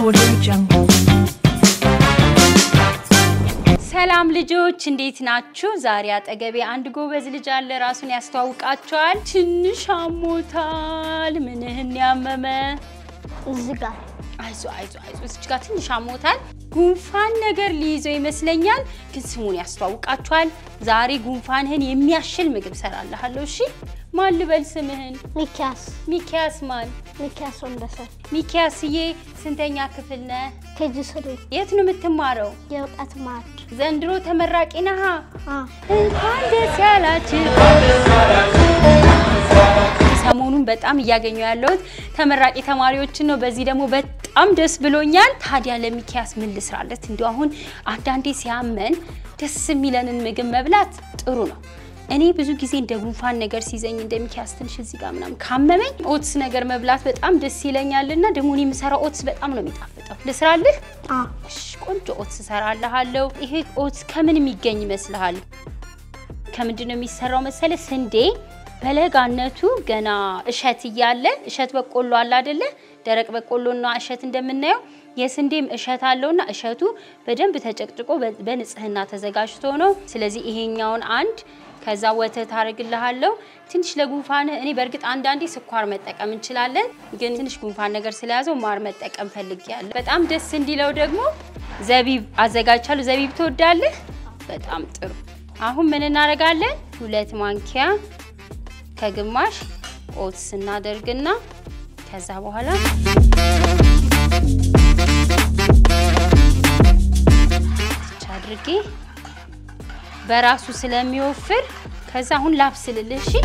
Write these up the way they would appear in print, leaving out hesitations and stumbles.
Audio Jungle. ሰላም ልጆች እንዴት ናችሁ? ዛሬ አጠገቤ አንድ ጎበዝ ልጅ አለ ራሱን ያስተዋውቃችኋል። ትንሽ አሞታል። ምንህን ያመመ? እዝጋ አይዞ እዚህ ጋር ትንሽ አሞታል። ጉንፋን ነገር ሊይዘው ይመስለኛል። ግን ስሙን ያስተዋውቃችኋል። ዛሬ ጉንፋንህን የሚያሽል ምግብ ሰራልሃለሁ። እሺ ማን ልበል ስምህን? ሚኪያስ ማን? ሚኪያስ ወንደሰ። ሚኪያስዬ ስንተኛ ክፍል ነህ? ኬጂ 3 የት ነው የምትማረው? የወጣት ማድ ዘንድሮ ተመራቂ ነህ? እንኳን ደስ ያላችሁ። ሰሞኑን በጣም እያገኘው ያለሁት ተመራቂ ተማሪዎችን ነው። በዚህ ደግሞ በጣም ደስ ብሎኛል። ታዲያ ለሚኪያስ ምን ልስራለት? እንዴ አሁን አንዳንዴ ሲያመን ደስ የሚለንን ምግብ መብላት ጥሩ ነው። እኔ ብዙ ጊዜ እንደ ጉንፋን ነገር ሲዘኝ እንደሚኪያስ ትንሽ እዚህ ጋር ምናምን ካመመኝ ኦትስ ነገር መብላት በጣም ደስ ይለኛልና ደግሞ እኔ የምሰራው ኦትስ በጣም ነው የሚጣፍጠው። ልስራልህ? እሺ ቆንጆ ኦትስ እሰራልሃለሁ። ይሄ ኦትስ ከምን የሚገኝ ይመስልሃል? ከምንድን ነው የሚሰራው መሰለ? ስንዴ በለጋነቱ ገና እሸት እያለ እሸት በቆሎ አለ አይደለ? ደረቅ በቆሎና እሸት እንደምናየው የስንዴም እሸት አለውና እሸቱ በደንብ ተጨቅጭቆ በንጽህና ተዘጋጅቶ ነው። ስለዚህ ይሄኛውን አንድ ከዛ ወተት አርግልሃለሁ። ትንሽ ለጉንፋን እኔ በርግጥ አንዳንዴ ስኳር መጠቀም እንችላለን፣ ግን ትንሽ ጉንፋን ነገር ስለያዘው ማር መጠቀም ፈልጊያለሁ። በጣም ደስ እንዲለው ደግሞ ዘቢብ አዘጋጅቻለሁ። ዘቢብ ትወዳለህ? በጣም ጥሩ። አሁን ምን እናደርጋለን? 2 ማንኪያ ከግማሽ ኦትስ እናደርግና ከዛ በኋላ አድርጌ በራሱ ስለሚወፍር ከዛ አሁን ላብስልልሽ። እሺ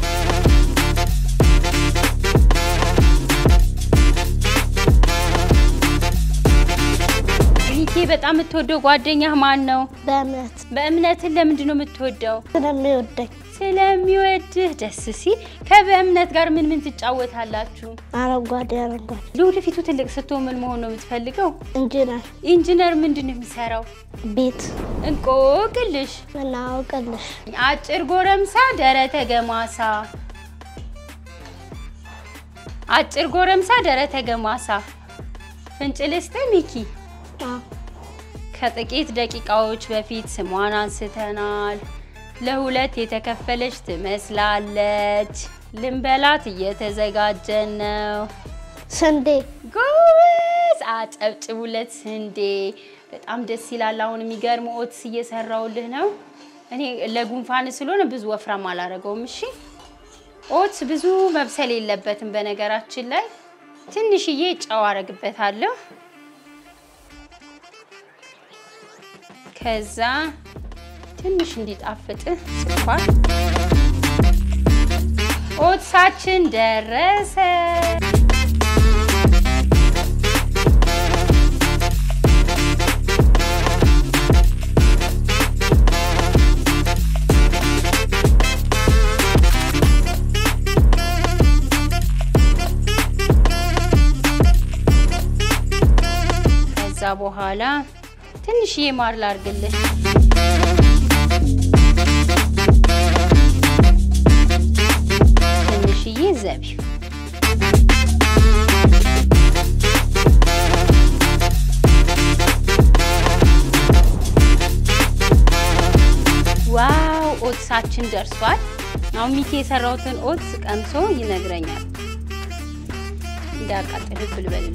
ሚኪ በጣም የምትወደው ጓደኛህ ማን ነው? በእምነት ለምንድን ነው የምትወደው? ስለሚወድህ ደስ ሲል። ከበእምነት ጋር ምን ትጫወታላችሁ? አረንጓዴ ለወደፊቱ ትልቅ ስትሆን ምን መሆን ነው የምትፈልገው? ኢንጂነር ምንድን ነው የሚሰራው? ቤት እንቆቅልሽ አጭር ጎረምሳ ደረተ ገማሳ። አጭር ጎረምሳ ደረተ ገማሳ ፍንጭልስተ ሚኪ። ከጥቂት ደቂቃዎች በፊት ስሟን አንስተናል። ለሁለት የተከፈለች ትመስላለች። ልንበላት እየተዘጋጀን ነው። ስንዴ ጎበዝ! አጨብጭቡለት። ስንዴ በጣም ደስ ይላል። አሁን የሚገርም ኦትስ እየሰራውልህ ነው። እኔ ለጉንፋን ስለሆነ ብዙ ወፍራም አላረገውም። እሺ ኦትስ ብዙ መብሰል የለበትም። በነገራችን ላይ ትንሽዬ ጨው አረግበታለሁ። ከዛ ትንሽ እንዲጣፍጥ ስኳር። ኦትሳችን ደረሰ። ከዛ በኋላ ትንሽዬ ማር ላርግልህ። ትንሽዬ ዘቢብ። ዋው ኦትሳችን ደርሷል። አሁን ሚኪ የሰራውትን ኦትስ ቀምሶ ይነግረኛል። እንዳቃጥል ብልበል።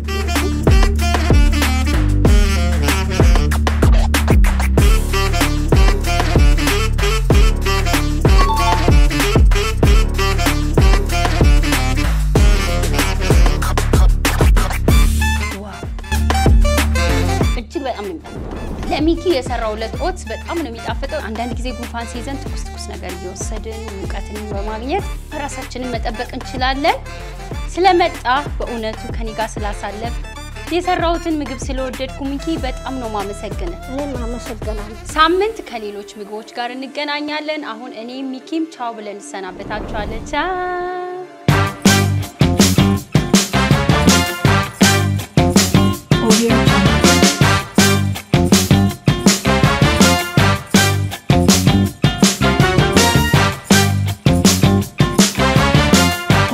ለሚኪ የሰራውለት ኦትስ በጣም ነው የሚጣፍጠው። አንዳንድ ጊዜ ጉንፋን ሲይዘን ትኩስ ነገር እየወሰድን ሙቀትን በማግኘት ራሳችንን መጠበቅ እንችላለን። ስለመጣ በእውነቱ ከኔ ጋር ስላሳለፍ የሰራውትን ምግብ ስለወደድኩ ሚኪ በጣም ነው ማመሰግነው። እኔም አመሰግናለሁ። ሳምንት ከሌሎች ምግቦች ጋር እንገናኛለን። አሁን እኔ ሚኪም ቻው ብለን እንሰናበታችኋለን። ቻው።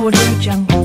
Audio Jungle.